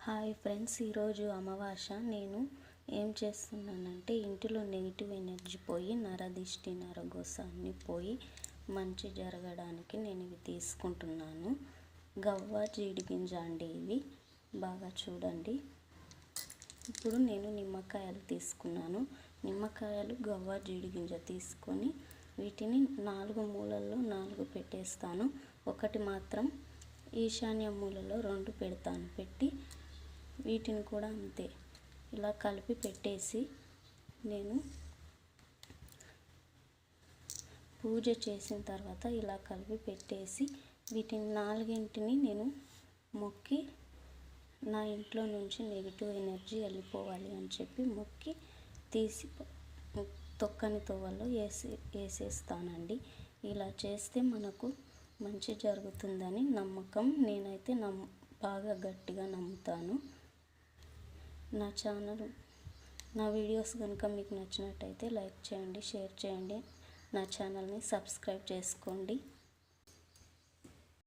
Hi friends, ఈరోజు అమావాస్య. నేను ఏం చేస్తున్నానంటే ఇంటిలో నెగిటివ్ ఎనర్జీ పోయి నరదిష్టి నరగోస అన్నీ పోయి మంచి జరగడానికి నేను ఇవి తీసుకుంటున్నాను. గవ్వ జీడిగింజ అండి, ఇవి బాగా చూడండి. ఇప్పుడు నేను నిమ్మకాయలు తీసుకున్నాను. నిమ్మకాయలు గవ్వ జీడిగింజ తీసుకొని వీటిని 4 మూలల్లో 4 పెట్టేస్తాను. ఒకటి మాత్రం ఈశాన్య మూలలో 2 పెడతాను. పెట్టి వీటిని కూడా అంతే ఇలా కలిపి పెట్టేసి నేను పూజ చేసిన తర్వాత ఇలా కలిపి పెట్టేసి వీటిని 4ని నేను మొక్కి నా ఇంట్లో నుంచి నెగిటివ్ ఎనర్జీ వెళ్ళిపోవాలి అని చెప్పి మొక్కి తీసి తొక్కని తోవలో వేసేస్తానండి. ఇలా చేస్తే మనకు మంచి జరుగుతుందని నమ్మకం. నేనైతే బాగా గట్టిగా నమ్ముతాను. నా వీడియోస్ కనుక మీకు నచ్చినట్టయితే లైక్ చేయండి, షేర్ చేయండి, నా ఛానల్ని సబ్స్క్రైబ్ చేసుకోండి.